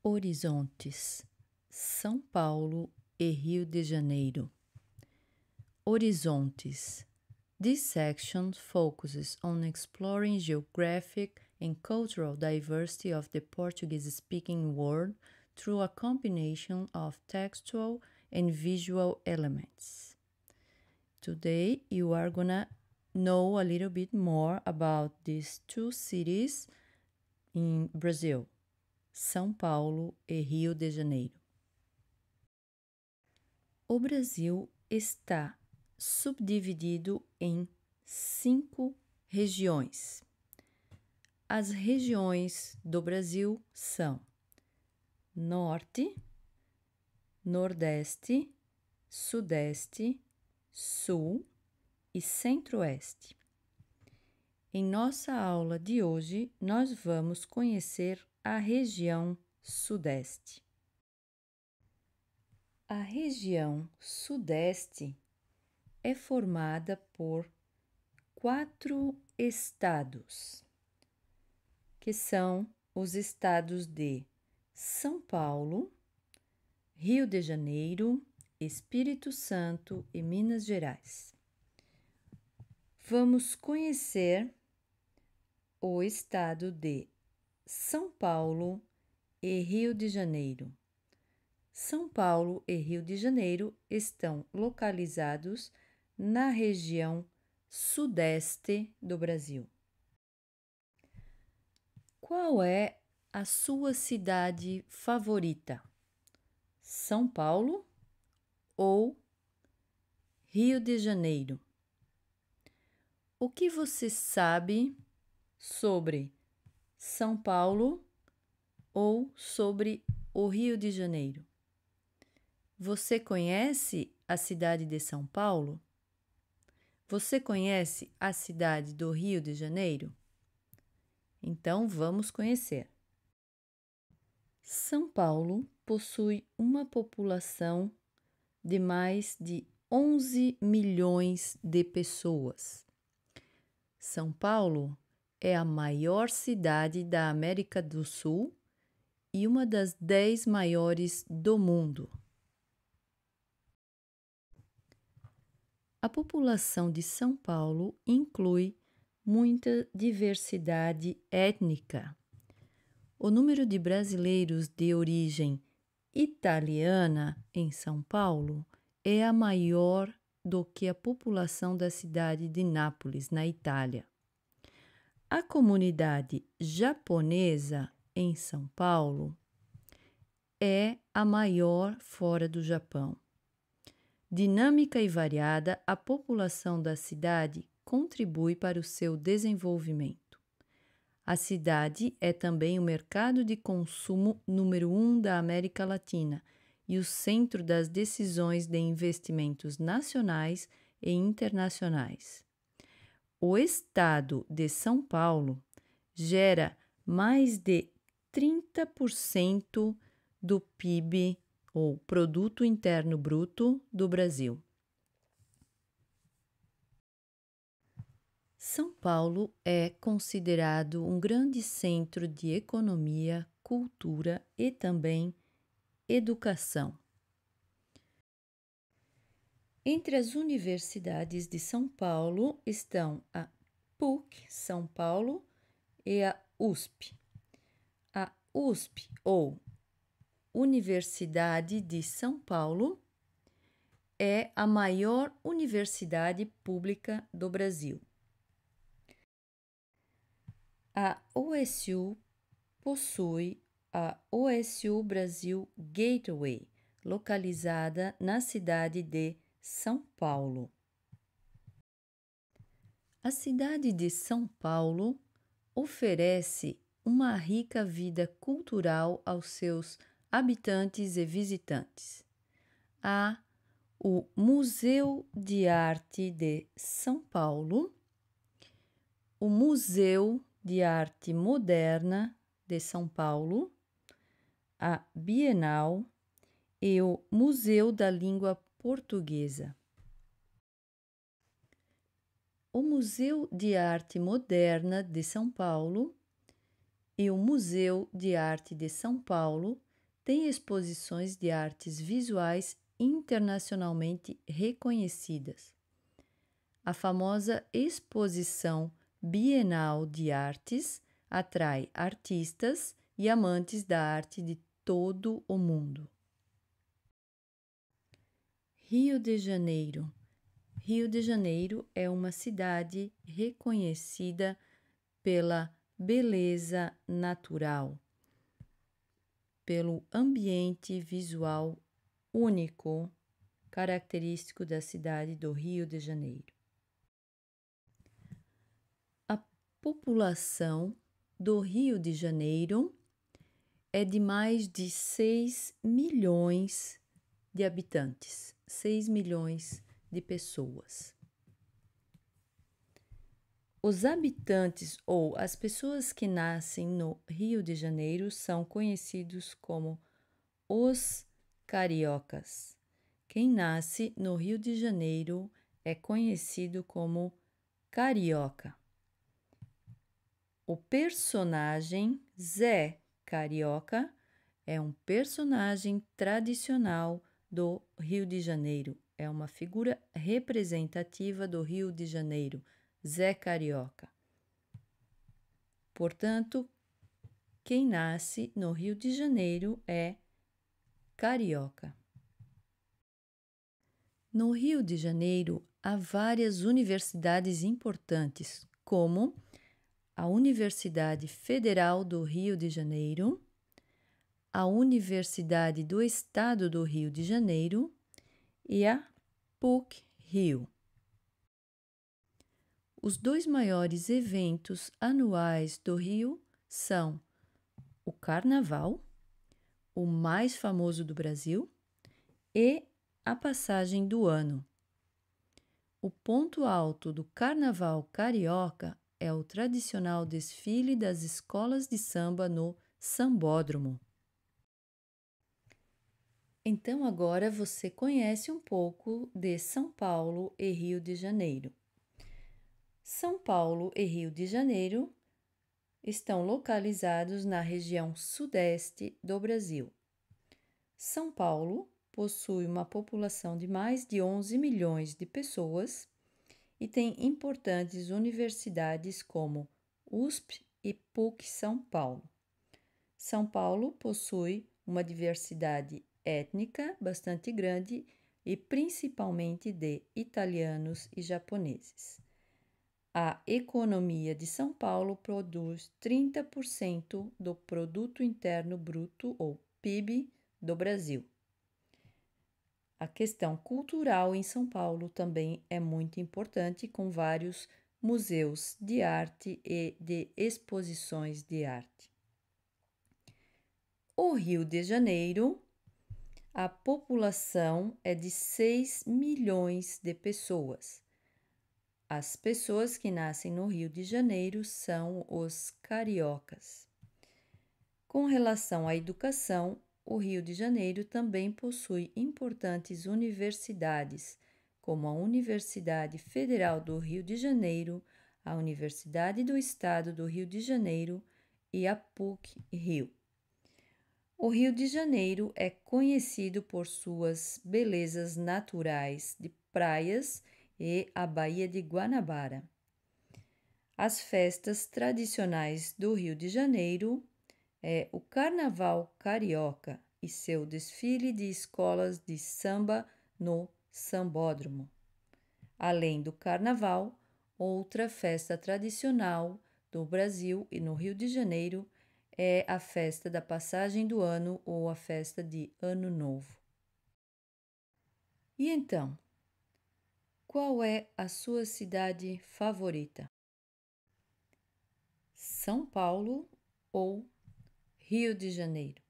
Horizontes, São Paulo e Rio de Janeiro. Horizontes. This section focuses on exploring geographic and cultural diversity of the Portuguese-speaking world through a combination of textual and visual elements. Today, you are gonna know a little bit more about these two cities in Brazil, São Paulo e Rio de Janeiro. O Brasil está subdividido em 5 regiões. As regiões do Brasil são Norte, Nordeste, Sudeste, Sul e Centro-Oeste. Em nossa aula de hoje, nós vamos conhecer a região Sudeste. A região Sudeste é formada por 4 estados, que são os estados de São Paulo, Rio de Janeiro, Espírito Santo e Minas Gerais. Vamos conhecer o estado de São Paulo e Rio de Janeiro. São Paulo e Rio de Janeiro estão localizados na região sudeste do Brasil. Qual é a sua cidade favorita? São Paulo ou Rio de Janeiro? O que você sabe sobre São Paulo ou sobre o Rio de Janeiro? Você conhece a cidade de São Paulo? Você conhece a cidade do Rio de Janeiro? Então, vamos conhecer. São Paulo possui uma população de mais de 11 milhões de pessoas. São Paulo é a maior cidade da América do Sul e uma das 10 maiores do mundo. A população de São Paulo inclui muita diversidade étnica. O número de brasileiros de origem italiana em São Paulo é a maior do que a população da cidade de Nápoles, na Itália. A comunidade japonesa em São Paulo é a maior fora do Japão. Dinâmica e variada, a população da cidade contribui para o seu desenvolvimento. A cidade é também o mercado de consumo número 1 da América Latina e o centro das decisões de investimentos nacionais e internacionais. O estado de São Paulo gera mais de 30% do PIB, ou Produto Interno Bruto, do Brasil. São Paulo é considerado um grande centro de economia, cultura e também educação. Entre as universidades de São Paulo estão a PUC São Paulo e a USP. A USP, ou Universidade de São Paulo, é a maior universidade pública do Brasil. A OSU possui a OSU Brasil Gateway, localizada na cidade de São Paulo. A cidade de São Paulo oferece uma rica vida cultural aos seus habitantes e visitantes. Há o Museu de Arte de São Paulo, o Museu de Arte Moderna de São Paulo, a Bienal e o Museu da Língua Portuguesa. O Museu de Arte Moderna de São Paulo e o Museu de Arte de São Paulo tem exposições de artes visuais internacionalmente reconhecidas. A famosa Exposição Bienal de Artes atrai artistas e amantes da arte de todo o mundo. Rio de Janeiro. Rio de Janeiro é uma cidade reconhecida pela beleza natural, pelo ambiente visual único, característico da cidade do Rio de Janeiro. A população do Rio de Janeiro é de mais de 6 milhões de habitantes, 6 milhões de pessoas. Os habitantes ou as pessoas que nascem no Rio de Janeiro são conhecidos como os cariocas. Quem nasce no Rio de Janeiro é conhecido como carioca. O personagem Zé Carioca é um personagem tradicional do Rio de Janeiro. É uma figura representativa do Rio de Janeiro, Zé Carioca. Portanto, quem nasce no Rio de Janeiro é carioca. No Rio de Janeiro, há várias universidades importantes, como a Universidade Federal do Rio de Janeiro, a Universidade do Estado do Rio de Janeiro e a PUC-Rio. Os dois maiores eventos anuais do Rio são o Carnaval, o mais famoso do Brasil, e a Passagem do Ano. O ponto alto do Carnaval carioca é o tradicional desfile das escolas de samba no Sambódromo. Então agora você conhece um pouco de São Paulo e Rio de Janeiro. São Paulo e Rio de Janeiro estão localizados na região sudeste do Brasil. São Paulo possui uma população de mais de 11 milhões de pessoas e tem importantes universidades como USP e PUC São Paulo. São Paulo possui uma diversidade étnica bastante grande e principalmente de italianos e japoneses. A economia de São Paulo produz 30% do Produto Interno Bruto, ou PIB, do Brasil. A questão cultural em São Paulo também é muito importante, com vários museus de arte e de exposições de arte. O Rio de Janeiro, a população é de 6 milhões de pessoas. As pessoas que nascem no Rio de Janeiro são os cariocas. Com relação à educação, o Rio de Janeiro também possui importantes universidades, como a Universidade Federal do Rio de Janeiro, a Universidade do Estado do Rio de Janeiro e a PUC-Rio. O Rio de Janeiro é conhecido por suas belezas naturais de praias e a Baía de Guanabara. As festas tradicionais do Rio de Janeiro é o Carnaval Carioca e seu desfile de escolas de samba no Sambódromo. Além do Carnaval, outra festa tradicional do Brasil e no Rio de Janeiro é a festa da Passagem do Ano ou a festa de Ano Novo. E então, qual é a sua cidade favorita? São Paulo ou Rio de Janeiro?